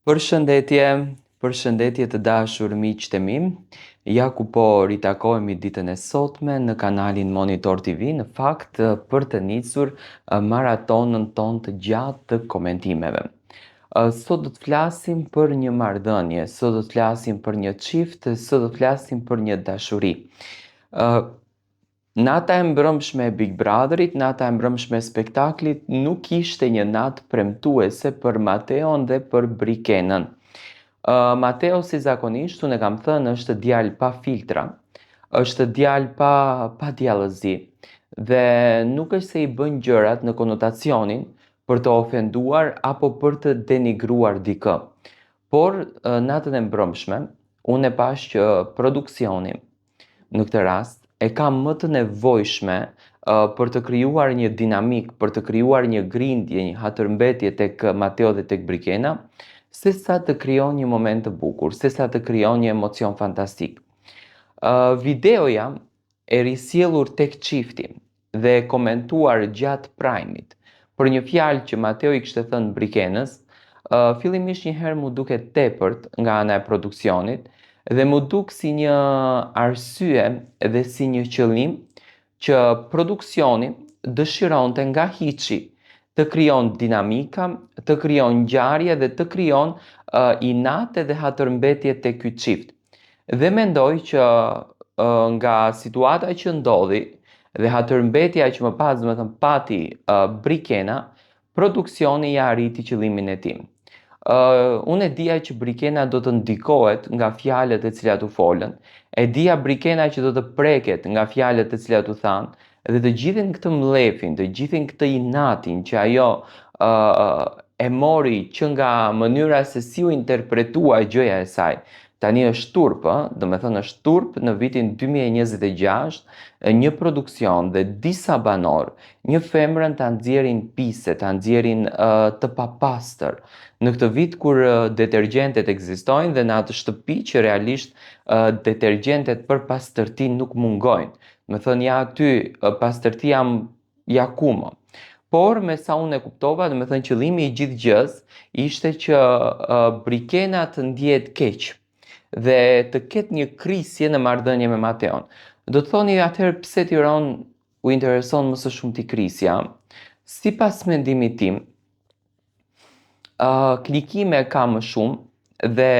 Përshëndetje, përshëndetje të dashur miqtë e mi. Ja ku po ritakohemi ditën e sotme në kanalin Monitor TV, në fakt për të nisur maratonën tonë të gjatë të komentimeve. Sot do të flasim për një marrëdhënie, sot do të flasim për një çift, sot do të flasim për një dashuri. Nata e mbrëmshme e Big Brotherit, nata e mbrëmshme e spektaklit, nuk ishte një natë premtuese për Mateon dhe për Brikenën. Mateo, si zakonisht, unë e kam thënë, është djalë pa filtra, është djalë pa djallëzi, dhe nuk është se i bën gjërat në konotacionin për të ofenduar apo për të denigruar dikë. Por natën e mbrëmshme, unë e pash që produksioni në këtë rast e ka më të nevojshme për të krijuar një dinamik, për të krijuar një grindje, një hatërmbetje tek Mateo dhe tek Brikena, sesa të krijon një moment të bukur, sesa të krijon një emocion fantastik. Videoja e risjellur tek çifti dhe komentuar gjatë prajmit për një fjalë që Mateo i kishte thënë Brikenës, fillimisht një herë mu duket tepërt nga ana e produksionit dhe mu duk si një arsye dhe si një qëllim që produksioni dëshironte nga hiçi të krijon dinamika, të krijon ngjarje dhe të krijon inate dhe hatërmbetje tek ky çift. Dhe mendoj që nga situata që ndodhi dhe hatërmbetja që më pas pati Brikena, produksioni ja arriti qëllimin e tij. Unë e dija që Brikena do të ndikohet nga fjalët e cilat u folën, e dija Brikena që do të preket nga fjalët e cilat u thanë, dhe të gjithin këtë mlefin, të gjithin këtë inatin që ajo e mori që nga mënyra se si u interpretua gjëja e saj. Tani është turp, do me thënë është turp në vitin 2026, një produksion dhe disa banor, një femrën të nxjerrin pise, të nxjerrin të papastër, në këtë vit kur detergjentet ekzistojnë dhe në atë shtëpi që realisht detergjentet për pastërti nuk mungojnë. Me thënë ja aty pastërtia ja kumë. Por me sa unë e kuptova, do me thënë qëllimi i gjithë gjës ishte që Brikena të ndjehet keq dhe të ketë një krisje në marrëdhënie me Mateon. Do të thoni atëherë pse Tiron u intereson më së shumti krisja? Sipas mendimit tim, klikime ka më shumë dhe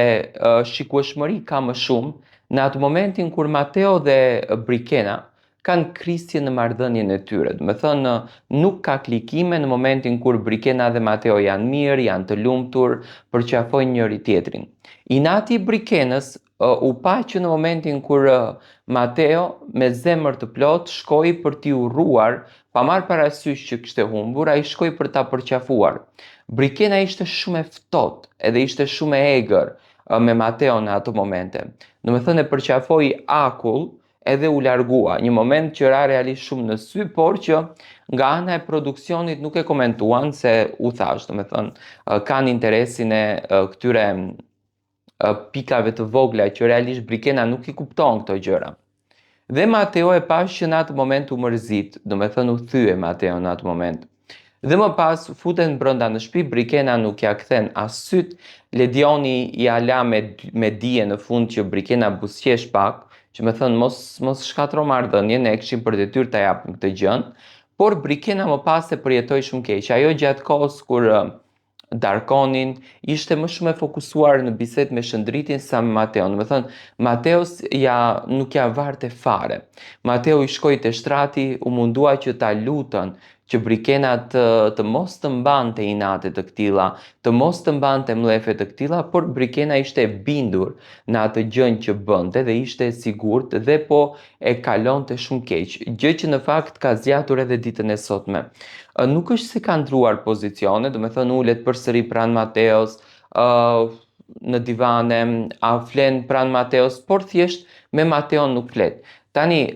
shikueshmëri ka më shumë në atë momentin kur Mateo dhe Brikena kanë krisje në marrëdhënien e tyre. Do me thënë, nuk ka klikime në momentin kur Brikena dhe Mateo janë mirë, janë të lumtur, përqafojnë njëri tjetrin. Inati i Brikenës u pa që në momentin kur Mateo me zemër të plot shkoi për t'i urruar, pa marrë parasysh që kishte humbur, ai shkoi për ta përqafuar. Brikena ishte shumë e ftohtë edhe ishte shumë e egër me Mateo në ato momente. Do me thënë e përqafoi akull edhe u largua, një moment që ra realisht shumë në sy, por që nga ana e produksionit nuk e komentuan se u thash, do me thënë kanë interesin e këtyre pikave të vogla që realisht Brikena nuk i kupton këto gjëra. Dhe Mateo e pash që në atë moment u mërzit, do me thënë u thye Mateo në atë moment. Dhe më pas futen brënda në shtëpi, Brikena nuk ja kthen as syt, Ledioni ja la me dije në fund që Brikena buzëqesh pak, që me thënë mos shkatro marrëdhënien, ne kishim për detyrë ta japim këtë gjën, por Brikena më pas e përjetoi shumë keq. Ajo gjatë kohës kur darkonin, ishte më shumë e fokusuar në bisedë me Shëndritin sa me Mateo. Do me thënë, Mateo nuk ja varte fare. Mateo i shkoi te shtrati, u mundua që ta lutën që Brikena të mos të mbante inate të këtilla, të mos të mbante mlefe të këtilla, por Brikena ishte e bindur në atë gjën që bënte dhe ishte e sigurt dhe po e kalonte shumë keq, gjë që në fakt ka zgjatur edhe ditën e sotme. Nuk është se ka ndruar pozicione, do me thënë ulet përsëri pranë Mateos, në divane, a flen pranë Mateos, por thjesht me Mateo nuk flet. Tani,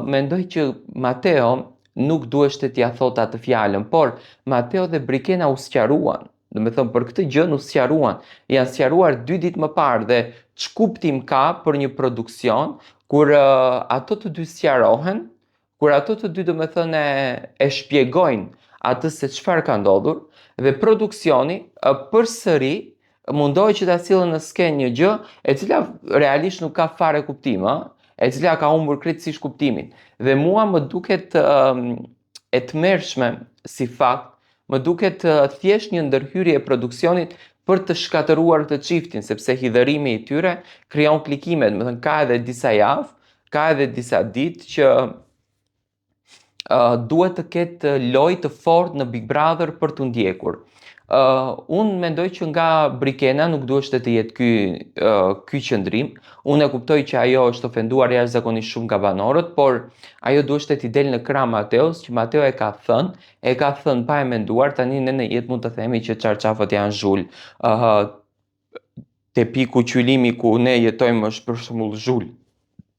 mendoj që Mateo nuk duheshte t'ia thot atë fjalën, por Mateo dhe Brikena u sqaruan. Do me thënë, për këtë gjën u sqaruan. Janë sqaruar 2 ditë më parë dhe ç'kuptim ka për një produksion kur ato të dy sqarohen, kur ato të dy do me thënë e shpjegojnë atë se çfarë ka ndodhur dhe produksioni përsëri mundohet që ta sillën në skenë një gjë e cila realisht nuk ka fare kuptim, e cila ka humbur krejtësisht kuptimin. Dhe mua më duket e tmerrshme si fakt, më duket thjesht një ndërhyrje e produksionit për të shkatëruar të çiftin, sepse hidhërimi i tyre krijon klikime, do të thënë ka edhe disa javë, ka edhe disa ditë që duhet të ketë lojë të fortë në Big Brother për t'u ndjekur. Unë mendoj që nga Brikena nuk duhet të jetë ky qëndrim. Unë e kuptoj që ajo është ofenduar jashtëzakonisht shumë nga banorët, por ajo duhet t'i del në krah Mateos, që Mateo e ka thënë pa e menduar. Tani ne në jetë mund të themi që çarçafët janë zhul. Te piku qylimi ku ne jetojmë është për shembull zhul.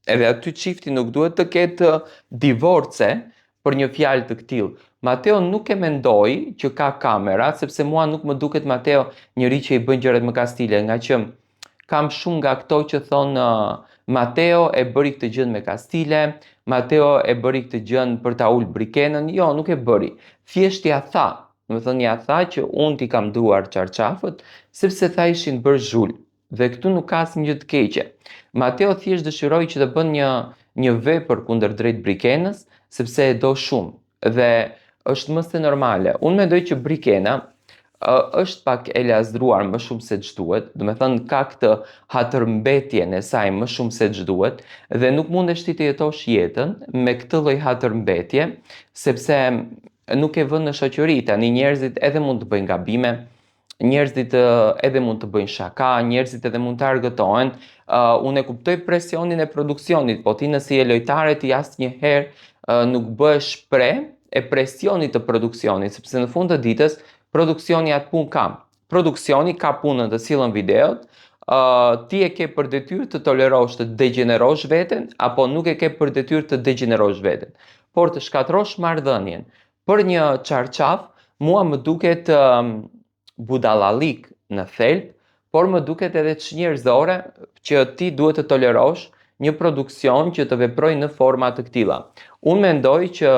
Edhe aty çifti nuk duhet të ketë divorce për një fjalë të tillë. Mateo nuk e mendoi që ka kamera, sepse mua nuk më duket Mateo njëri që i bën gjërat me kastile, nga që kam shumë nga këto që thonë Mateo e bëri këtë gjë me kastile, Mateo e bëri këtë gjë për ta ul Brikenën. Jo, nuk e bëri. Thjesht ja tha, ja tha që unë ti kam duar çarçafët sepse tha ishin bërë zhul. Dhe këtu nuk ka asnjë gjë të keqe. Mateo thjesht dëshiroi që të bën një vepër kundër drejt Brikenës, sepse e do shumë dhe është më se normale. Unë mendoj që Brikena është pak e lazdruar më shumë se ç'duhet, do të thënë ka këtë hatërmbetjen e saj më shumë se ç'duhet dhe nuk mundesh ti të jetosh jetën me këtë lloj hatërmbetje, sepse nuk e vën në shoqëri. Tani njerëzit edhe mund të bëjnë gabime, njerëzit edhe mund të bëjnë shaka, njerëzit edhe mund të argëtohen. Unë e kuptoj presionin e produksionit, po ti nëse je lojtare ti asnjëherë nuk bëhesh shpreh e presionit të produksionit, sepse në fund të ditës produksioni atë punë ka. Produksioni ka punën të sillën videot, ti e ke për detyrë të tolerosh, të degenerosh veten, apo nuk e ke për detyrë të degenerosh veten. Por të shkatërrosh marrëdhënien për një çarçaf, mua më duket budallallik në thelb, por më duket edhe çnjerëzore që ti duhet të tolerosh një produksion që të veprojë në forma të këtilla. Unë mendoj që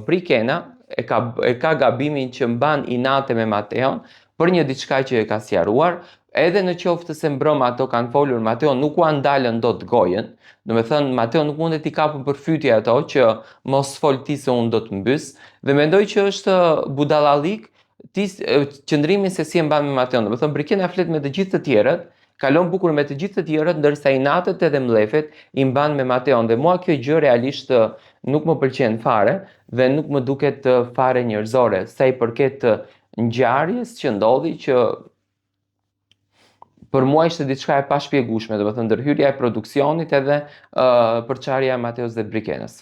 Brikena e ka gabimin që mban inate me Mateon për një diçka që e ka sqaruar, edhe në qoftë se mbrëmë ato kanë folur, Mateo nuk u ndalën dot gojën. Do të thënë Mateo nuk mundet t'i kapë përfytje ato që mos fol ti se unë do të mbys, dhe mendoj që është budallallik qëndrimi se si e mban me Mateon. Do të thënë Brikena flet me të gjithë të tjerët, kalon bukur me të gjithë të tjerët, ndërsa inatet edhe mlefet i mban me Mateon. Dhe mua kjo gjë realisht nuk më pëlqen fare dhe nuk më duket fare njerëzore, sa i përket ngjarjes që ndodhi, që për mua ishte diçka e pashpjegueshme, do të thënë ndërhyrja e produksionit edhe përçarja e Mateos dhe Brikenës.